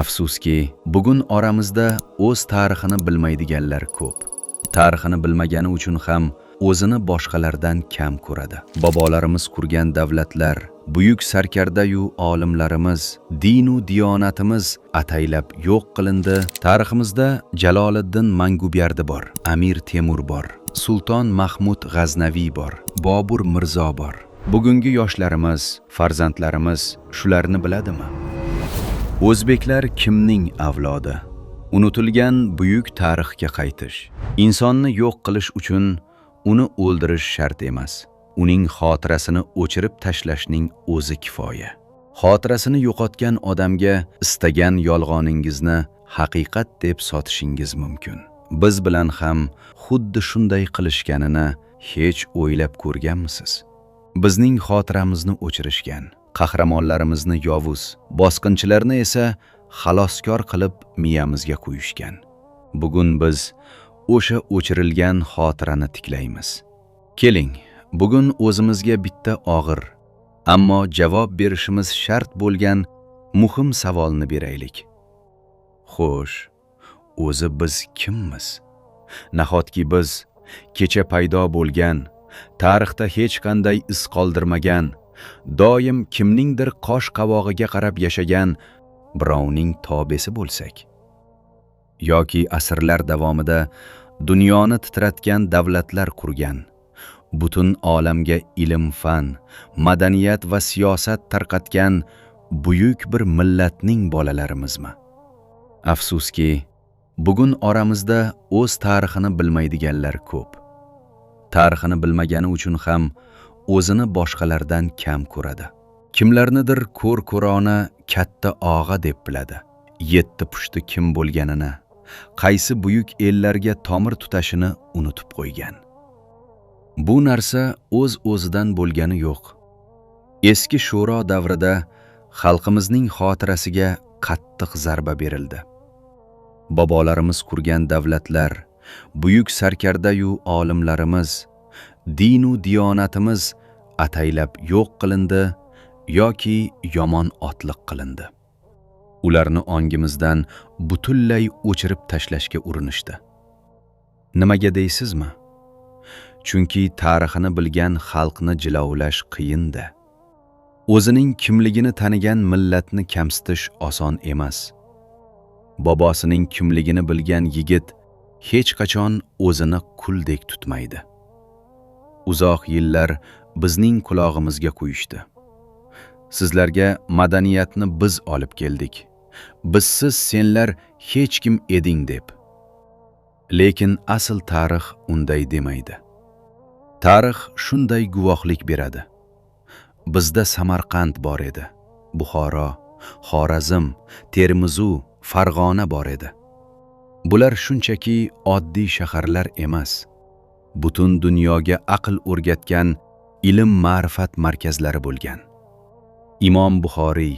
Afsuski, bugun oramizda o'z tarixini bilmaydiganlar ko'p. Tarixini bilmagani uchun ham o'zini boshqalardan kam ko'radi. Bobolarimiz qurgan davlatlar, buyuk sarkarda-yu olimlarimiz, din-u diyonatimiz ataylab yo'q qilindi. Tariximizda Jaloliddin Manguberdi bor, Amir Temur bor, Sulton Mahmud G'aznaviy bor, Bobur Mirzo bor. Bugungi yoshlarimiz, farzandlarimiz shularni biladimi? O'zbeklar kimning avlodi? Unutilgan buyuk tarixga qaytish. Insonni yo'q qilish uchun uni o'ldirish shart emas. Uning xotirasini o'chirib tashlashning o'zi kifoya. Xotirasini yo'qotgan odamga istagan yolg'oningizni haqiqat deb sotishingiz mumkin. Biz bilan ham xuddi shunday qilishganini hech o'ylab ko'rganmisiz? Bizning xotiramizni o'chirishgan, qahramonlarimizni yovuz, bosqinchilarni esa xaloskor qilib miyamizga qo'yishgan. Bugun biz o'sha o'chirilgan xotirani tiklaymiz. Keling, bugun o'zimizga bitta og'ir, ammo javob berishimiz shart bo'lgan muhim savolni beraylik. Xo'sh, o'zi biz kimmiz? Nahotki biz kecha paydo bo'lgan, tarixda hech qanday iz qoldirmagan, doim kimningdir qosh qavog'iga qarab yashagan birovning tobesi bo'lsak, yoki asrlar davomida dunyoni titratgan davlatlar qurgan, butun olamga ilm-fan, madaniyat va siyosat tarqatgan buyuk bir millatning bolalarimizmi? Afsuski, bugun oramizda o'z tarixini bilmaydiganlar ko'p. Tarixini bilmagani uchun ham o'zini boshqalardan kam ko'radi. Kimlarnidir ko'r-ko'rona katta og'a deb biladi. Yetti pushti kim bo'lganini, qaysi buyuk ellarga tomir tutashini unutib qo'ygan. Bu narsa o'z-o'zidan bo'lgani yo'q. Eski sho'ro davrida xalqimizning xotirasiga qattiq zarba berildi. Bobolarimiz qurgan davlatlar, buyuk sarkarda-yu olimlarimiz, din-u diyonatimiz ataylab yo'q qilindi yoki yomon otliq qilindi. Ularni ongimizdan butunlay o'chirib tashlashga urinishdi. Nimaga deysizmi? Chunki tarixini bilgan xalqni jilovlash qiyin-da. O'zining kimligini tanigan millatni kamsitish oson emas. Bobosining kimligini bilgan yigit hech qachon o'zini quldek tutmaydi. Uzoq yillar bizning qulog'imizga qo'yishdi. Sizlarga madaniyatni biz olib keldik. Bizsiz senlar hech kim eding deb. Lekin asl tarix unday demaydi. Tarix shunday guvohlik beradi. Bizda Samarqand bor edi, Buxoro, Xorazm, Termizu, Farg'ona bor edi. Bular shunchaki oddiy shaharlar emas. Butun dunyoga aql o'rgatgan ilm-ma'rifat markazlari bo'lgan. Imom Buxoriy,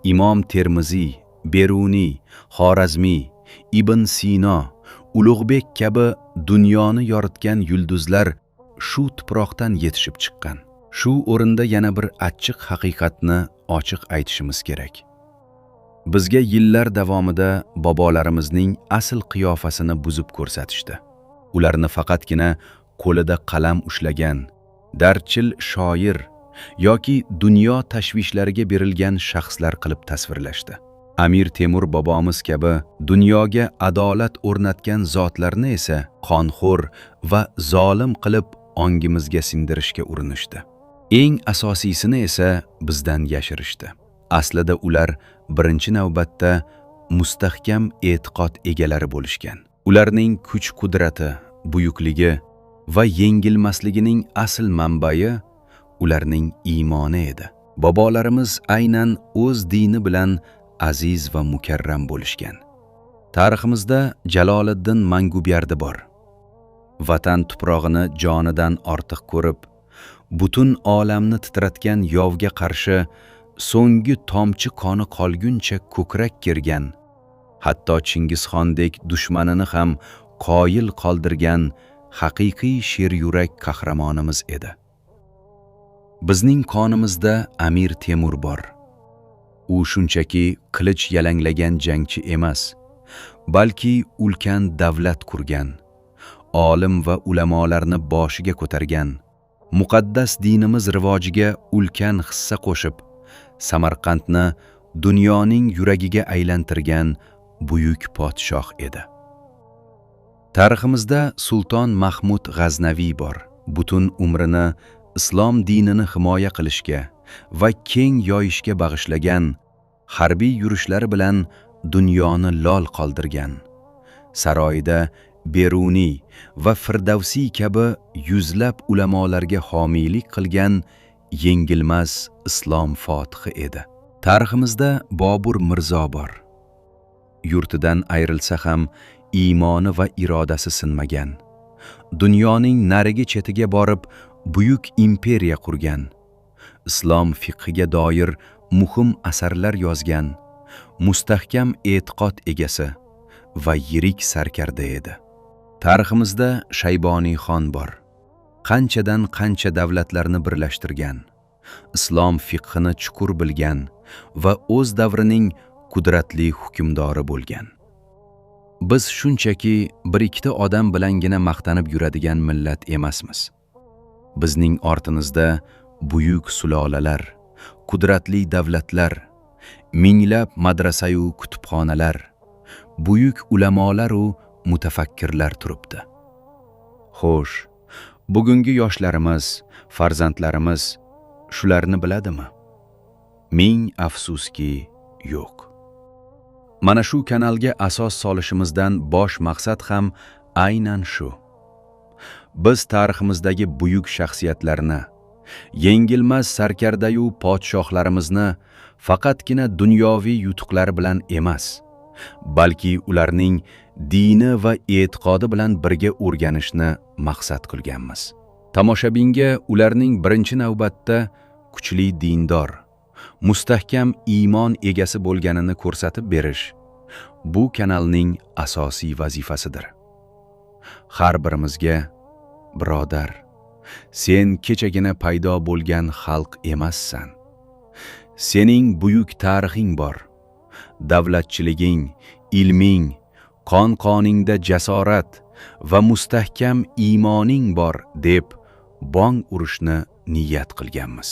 Imom Termiziy, Beruniy, Xorazmiy, Ibn Sino, Ulug'bek kabi dunyoni yoritgan yulduzlar shu tuproqdan yetishib chiqqan. Shu o'rinda yana bir achchiq haqiqatni ochiq aytishimiz kerak. Bizga yillar davomida bobolarimizning asl qiyofasini buzib ko'rsatishdi. Ularni faqatgina qo'lida qalam ushlagan, darchil shoir yoki dunyo tashvishlariga berilgan shaxslar qilib tasvirlashdi. Amir Temur bobomiz kabi dunyoga adolat o'rnatgan zotlarni esa qonxo'r va zolim qilib ongimizga singdirishga urinishdi. Eng asosiysini esa bizdan yashirishdi. Aslida ular birinchi navbatda mustahkam e'tiqod egalari bo'lishgan. Ularning kuch-qudrati, buyukligi va yengilmasligining asl manbai ularning iymoni edi. Bobolarimiz aynan o'z dini bilan aziz va mukarram bo'lishgan. Tariximizda Jaloliddin Manguberdi bor. Vatan tuprog'ini jonidan ortiq ko'rib, butun olamni titratgan yovga qarshi so'nggi tomchi qoni qolguncha ko'krak kergan, hatto Chingizxondek dushmanini ham qoyil qoldirgan haqiqiy sher yurak qahramonimiz edi. Bizning qonimizda Amir Temur bor. U shunchaki qilich yalanglagan jangchi emas, balki ulkan davlat qurgan, olim va ulamolarni boshiga ko'targan, muqaddas dinimiz rivojiga ulkan hissa qo'shib, Samarqandni dunyoning yuragiga aylantirgan buyuk podshoh edi. Tariximizda Sulton Mahmud G'aznaviy bor. Butun umrini islom dinini himoya qilishga va keng yoyishga bag'ishlagan, harbiy yurishlari bilan dunyoni lol qoldirgan. Saroyida Beruniy va Firdavsiy kabi yuzlab ulamolarga homiylik qilgan yengilmas islom fotihi edi. Tariximizda Bobur Mirzo bor. Yurtidan ayrilsa ham iymoni va irodasi sinmagan. Dunyoning narigi chetiga borib buyuk imperiya qurgan. Islom fiqhiga doir muhim asarlar yozgan, mustahkam e'tiqod egasi va yirik sarkarda edi. Tariximizda Shayboniy xon bor. Qanchadan qancha davlatlarni birlashtirgan, islom fiqhini chuqur bilgan va o'z davrining qudratli hukmdori bo'lgan. Biz shunchaki bir ikkita odam bilangina maqtanib yuradigan millat emasmiz. Bizning ortimizda buyuk sulolalar, qudratli davlatlar, minglab madrasa-yu kutubxonalar, buyuk ulamolar u mutafakkirlar turibdi. Xo'sh, bugungi yoshlarimiz, farzandlarimiz shularni biladimi? Ming afsuski, yo'q. Mana shu kanalga asos solishimizdan bosh maqsad ham aynan shu. Biz tariximizdagi buyuk shaxsiyatlarni, yengilmas sarkardayu podshohlarimizni faqatgina dunyoviy yutuqlari bilan emas, balki ularning dini va e'tiqodi bilan birga o'rganishni maqsad qilganmiz. Tomoshabinga ularning birinchi navbatda kuchli dindor, mustahkam iymon egasi bo'lganini ko'rsatib berish bu kanalning asosiy vazifasidir. Har birimizga, birodar, sen kechagina paydo bo'lgan xalq emassan. Sening buyuk tarixing bor. Davlatchiliging, ilming, qon-qoningda jasorat va mustahkam iymoning bor deb bong urishni niyat qilganmiz.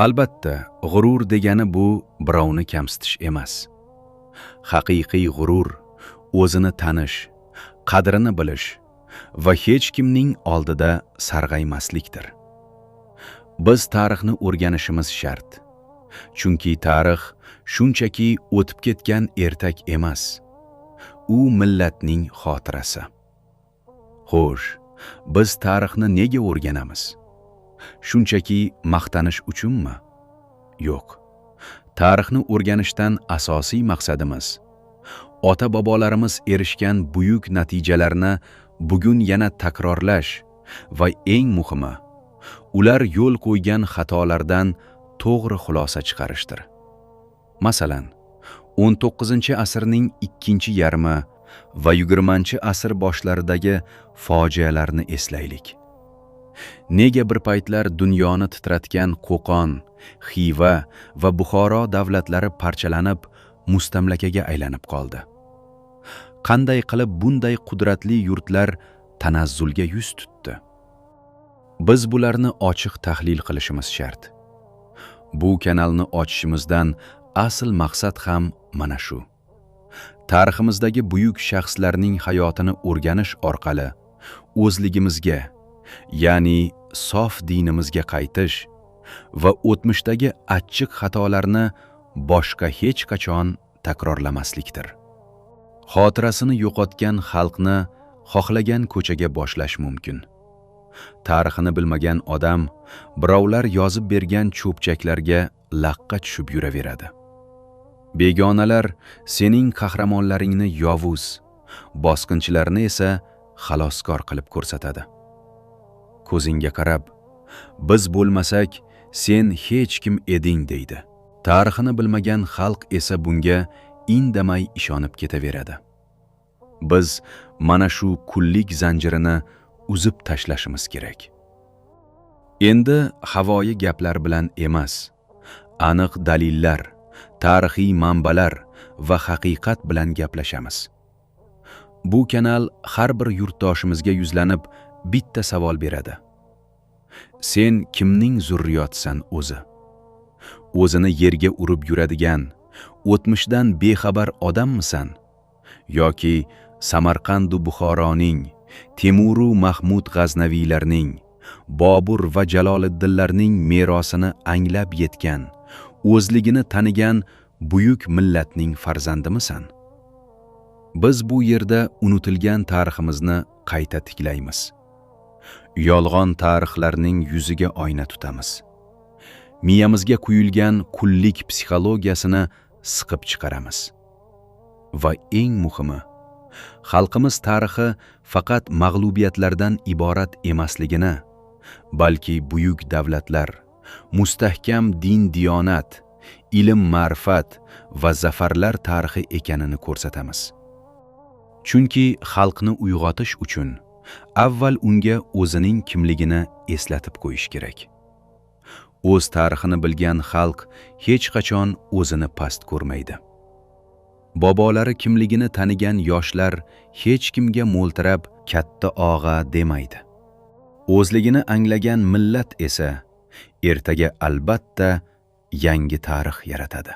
Albatta, g'urur degani bu birovni kamsitish emas. Haqiqiy g'urur o'zini tanish, qadrini bilish va hech kimning oldida sarg'aymaslikdir. Biz tarixni o'rganishimiz shart. Chunki tarix shunchaki o'tib ketgan ertak emas. U millatning xotirasi. Xo'sh, biz tarixni nega o'rganamiz? Shunchaki maqtanish uchunmi? Yo'q. Tarixni o'rganishdan asosiy maqsadimiz ota-bobolarimiz erishgan buyuk natijalarni bugun yana takrorlash va eng muhimi, ular yo'l qo'ygan xatolardan to'g'ri xulosa chiqarishdir. Masalan, 19-asrning ikkinchi yarmi va 20-asr boshlaridagi fojialarni eslaylik. Nega bir paytlar dunyoni titratgan Qo'qon, Xiva va Buxoro davlatlari parchalanib, mustamlakaga aylanib qoldi? Qanday qilib bunday qudratli yurtlar tanazzulga yuz tutdi? Biz bularni ochiq tahlil qilishimiz shart. Bu kanalni ochishimizdan asl maqsad ham mana shu. Tariximizdagi buyuk shaxslarning hayotini o'rganish orqali o'zligimizga, ya'ni sof dinimizga qaytish va o'tmishdagi achchiq xatolarni boshqa hech qachon takrorlamaslikdir. Xotirasini yo'qotgan xalqni xohlagan ko'chaga boshlash mumkin. Tarixini bilmagan odam birovlar yozib bergan cho'pchaklarga laqqa tushib yuraveradi. Begonalar sening qahramonlaringni yovuz, bosqinchilarni esa xaloskor qilib ko'rsatadi. Ko'zingga qarab, biz bo'lmasak, sen hech kim eding deydi. Tarixini bilmagan xalq esa bunga indamay ishonib ketaveradi. Biz mana shu qullik zanjirini uzib tashlashimiz kerak. Endi havoyi gaplar bilan emas, aniq dalillar, tarixiy manbalar va haqiqat bilan gaplashamiz. Bu kanal har bir yurtdoshimizga yuzlanib bitta savol beradi. Sen kimning zurriyotisan o'zi? O'zini yerga urib yuradigan, o'tmishdan bexabar odammisan? Yoki Samarqand va Buxoroning, Temur va Mahmud G'aznaviylarning, Bobur va Jaloliddinlarning merosini anglab yetgan, o'zligini tanigan buyuk millatning farzandimisan? Biz bu yerda unutilgan tariximizni qayta tiklaymiz. Yolg'on tarixlarning yuziga oyna tutamiz. Miyamizga quyilgan kullik psixologiyasini siqib chiqaramiz. Va eng muhimi, xalqimiz tarixi faqat mag'lubiyatlardan iborat emasligini, balki buyuk davlatlar, mustahkam din-diyonat, ilm-ma'rifat va zafarlar tarixi ekanini ko'rsatamiz. Chunki xalqni uyg'otish uchun avval unga o'zining kimligini eslatib qo'yish kerak. O'z tarixini bilgan xalq hech qachon o'zini past ko'rmaydi. Bobolari kimligini tanigan yoshlar hech kimga mo'ltirab katta og'a demaydi. O'zligini anglagan millat esa ertaga albatta yangi tarix yaratadi.